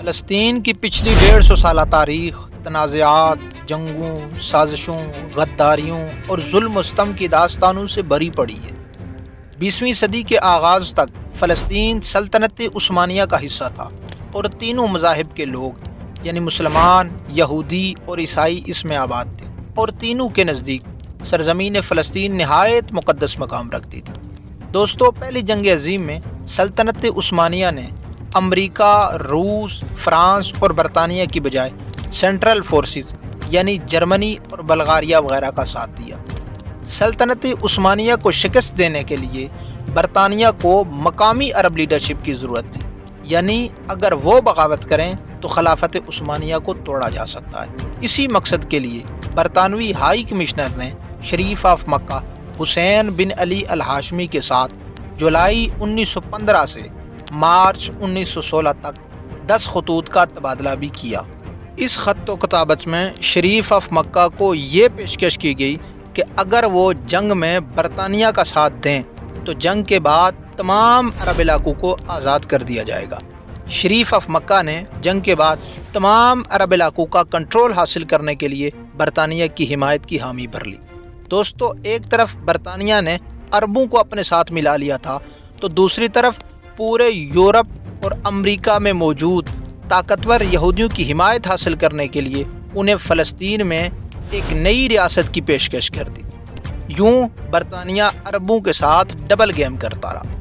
فلسطین کی پچھلی 150 سالہ تاریخ تنازعات، جنگوں، سازشوں، غداریوں اور ظلم و ستم کی داستانوں سے بھری پڑی ہے۔ 20ویں صدی کے آغاز تک فلسطین سلطنت عثمانیہ کا حصہ تھا اور تینوں مذاہب کے لوگ یعنی مسلمان، یہودی اور عیسائی اس میں آباد تھے، اور تینوں کے نزدیک سرزمین فلسطین نہایت مقدس مقام رکھتی تھی۔ دوستو، پہلی جنگ عظیم میں سلطنت عثمانیہ نے امریکہ، روس، فرانس اور برطانیہ کی بجائے سینٹرل فورسز یعنی جرمنی اور بلغاریہ وغیرہ کا ساتھ دیا۔ سلطنت عثمانیہ کو شکست دینے کے لیے برطانیہ کو مقامی عرب لیڈرشپ کی ضرورت تھی، یعنی اگر وہ بغاوت کریں تو خلافت عثمانیہ کو توڑا جا سکتا ہے۔ اسی مقصد کے لیے برطانوی ہائی کمشنر نے شریف آف مکہ حسین بن علی الہاشمی کے ساتھ جولائی 1915 سے مارچ 1916 تک 10 خطوط کا تبادلہ بھی کیا۔ اس خط و کتابت میں شریف آف مکہ کو یہ پیشکش کی گئی کہ اگر وہ جنگ میں برطانیہ کا ساتھ دیں تو جنگ کے بعد تمام عرب علاقوں کو آزاد کر دیا جائے گا۔ شریف آف مکہ نے جنگ کے بعد تمام عرب علاقوں کا کنٹرول حاصل کرنے کے لیے برطانیہ کی حمایت کی حامی بھر لی۔ دوستو، ایک طرف برطانیہ نے عربوں کو اپنے ساتھ ملا لیا تھا تو دوسری طرف پورے یورپ اور امریکہ میں موجود طاقتور یہودیوں کی حمایت حاصل کرنے کے لیے انہیں فلسطین میں ایک نئی ریاست کی پیشکش کر دی۔ یوں برطانیہ عربوں کے ساتھ ڈبل گیم کرتا رہا۔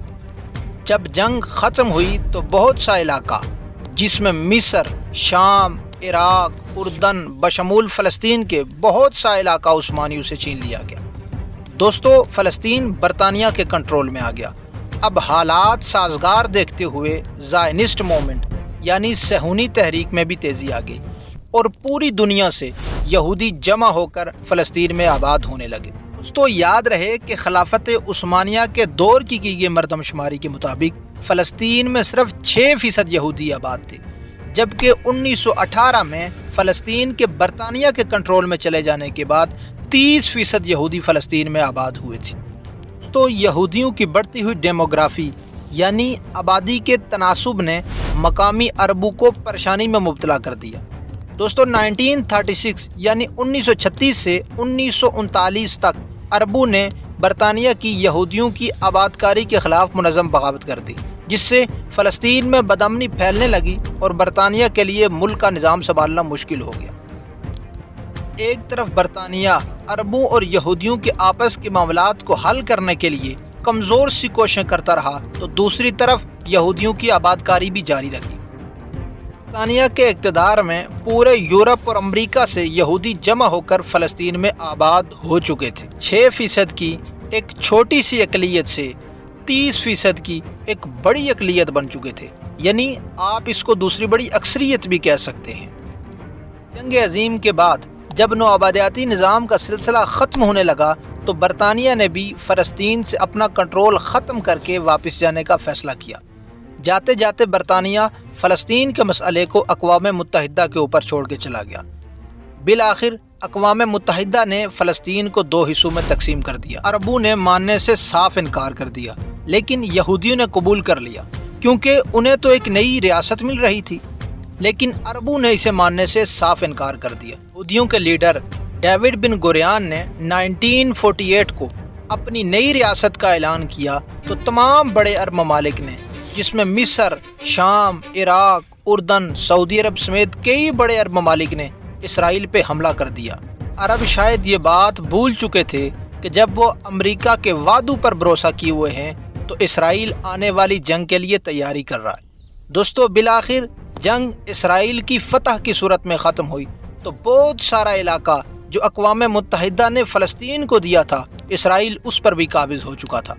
جب جنگ ختم ہوئی تو بہت سا علاقہ جس میں مصر، شام، عراق، اردن بشمول فلسطین کے بہت سا علاقہ عثمانیوں سے چھین لیا گیا۔ دوستو، فلسطین برطانیہ کے کنٹرول میں آ گیا۔ اب حالات سازگار دیکھتے ہوئے زائنسٹ موومنٹ یعنی صہیونی تحریک میں بھی تیزی آ گئی اور پوری دنیا سے یہودی جمع ہو کر فلسطین میں آباد ہونے لگے۔ دوستو، یاد رہے کہ خلافت عثمانیہ کے دور کی گئی مردم شماری کے مطابق فلسطین میں صرف 6% یہودی آباد تھے، جبکہ 1918 میں فلسطین کے برطانیہ کے کنٹرول میں چلے جانے کے بعد 30% یہودی فلسطین میں آباد ہوئے تھے۔ تو یہودیوں کی بڑھتی ہوئی ڈیموگرافی یعنی آبادی کے تناسب نے مقامی عربوں کو پریشانی میں مبتلا کر دیا۔ دوستو، 1936 یعنی 1936 سے 1939 تک عربوں نے برطانیہ کی یہودیوں کی آباد کاری کے خلاف منظم بغاوت کر دی، جس سے فلسطین میں بدامنی پھیلنے لگی اور برطانیہ کے لیے ملک کا نظام سنبھالنا مشکل ہو گیا۔ ایک طرف برطانیہ عربوں اور یہودیوں کے آپس کے معاملات کو حل کرنے کے لیے کمزور سی کوششیں کرتا رہا تو دوسری طرف یہودیوں کی آباد کاری بھی جاری رکھی۔ برطانیہ کے اقتدار میں پورے یورپ اور امریکہ سے یہودی جمع ہو کر فلسطین میں آباد ہو چکے تھے۔ 6% کی ایک چھوٹی سی اقلیت سے 30% کی ایک بڑی اقلیت بن چکے تھے، یعنی آپ اس کو دوسری بڑی اکثریت بھی کہہ سکتے ہیں۔ جنگ عظیم کے بعد جب نوآبادیاتی نظام کا سلسلہ ختم ہونے لگا تو برطانیہ نے بھی فلسطین سے اپنا کنٹرول ختم کر کے واپس جانے کا فیصلہ کیا۔ جاتے جاتے برطانیہ فلسطین کے مسئلے کو اقوام متحدہ کے اوپر چھوڑ کے چلا گیا۔ بالآخر اقوام متحدہ نے فلسطین کو 2 حصوں میں تقسیم کر دیا۔ عربوں نے ماننے سے صاف انکار کر دیا، لیکن یہودیوں نے قبول کر لیا کیونکہ انہیں تو ایک نئی ریاست مل رہی تھی، لیکن عربوں نے اسے ماننے سے صاف انکار کر دیا۔ یہودیوں کے لیڈر ڈیوڈ بن گوریان نے 1948 کو اپنی نئی ریاست کا اعلان کیا تو تمام بڑے عرب ممالک نے، جس میں مصر، شام، عراق، اردن، سعودی عرب سمیت کئی بڑے عرب ممالک نے اسرائیل پہ حملہ کر دیا۔ عرب شاید یہ بات بھول چکے تھے کہ جب وہ امریکہ کے وعدوں پر بھروسہ کیے ہوئے ہیں تو اسرائیل آنے والی جنگ کے لیے تیاری کر رہا ہے۔ دوستو، بالآخر جنگ اسرائیل کی فتح کی صورت میں ختم ہوئی تو بہت سارا علاقہ جو اقوام متحدہ نے فلسطین کو دیا تھا، اسرائیل اس پر بھی قابض ہو چکا تھا۔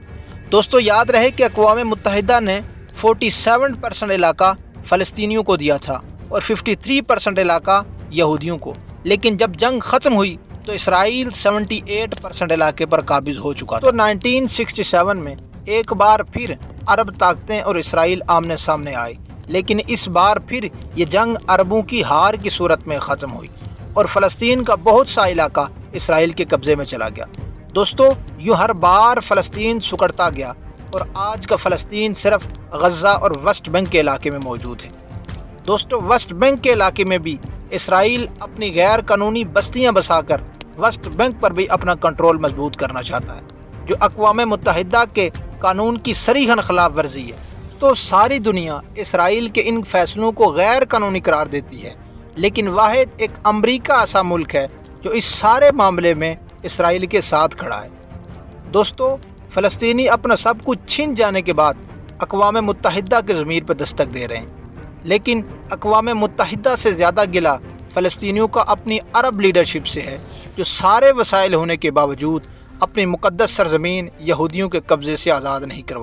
دوستو، یاد رہے کہ اقوام متحدہ نے 47% علاقہ فلسطینیوں کو دیا تھا اور 53% علاقہ یہودیوں کو، لیکن جب جنگ ختم ہوئی تو اسرائیل 78% علاقے پر قابض ہو چکا تھا۔ تو 1967 میں ایک بار پھر عرب طاقتیں اور اسرائیل آمنے سامنے آئے، لیکن اس بار پھر یہ جنگ عربوں کی ہار کی صورت میں ختم ہوئی اور فلسطین کا بہت سا علاقہ اسرائیل کے قبضے میں چلا گیا۔ دوستو، یوں ہر بار فلسطین سکڑتا گیا اور آج کا فلسطین صرف غزہ اور ویسٹ بینک کے علاقے میں موجود ہے۔ دوستو ویسٹ بینک کے علاقے میں بھی اسرائیل اپنی غیر قانونی بستیاں بسا کر ویسٹ بینک پر بھی اپنا کنٹرول مضبوط کرنا چاہتا ہے، جو اقوام متحدہ کے قانون کی صریحاً خلاف ورزی ہے۔ تو ساری دنیا اسرائیل کے ان فیصلوں کو غیر قانونی قرار دیتی ہے، لیکن واحد ایک امریکہ ایسا ملک ہے جو اس سارے معاملے میں اسرائیل کے ساتھ کھڑا ہے۔ دوستو فلسطینی اپنا سب کچھ چھن جانے کے بعد اقوام متحدہ کے ضمیر پر دستک دے رہے ہیں، لیکن اقوام متحدہ سے زیادہ گلہ فلسطینیوں کا اپنی عرب لیڈرشپ سے ہے، جو سارے وسائل ہونے کے باوجود اپنی مقدس سرزمین یہودیوں کے قبضے سے آزاد نہیں کروا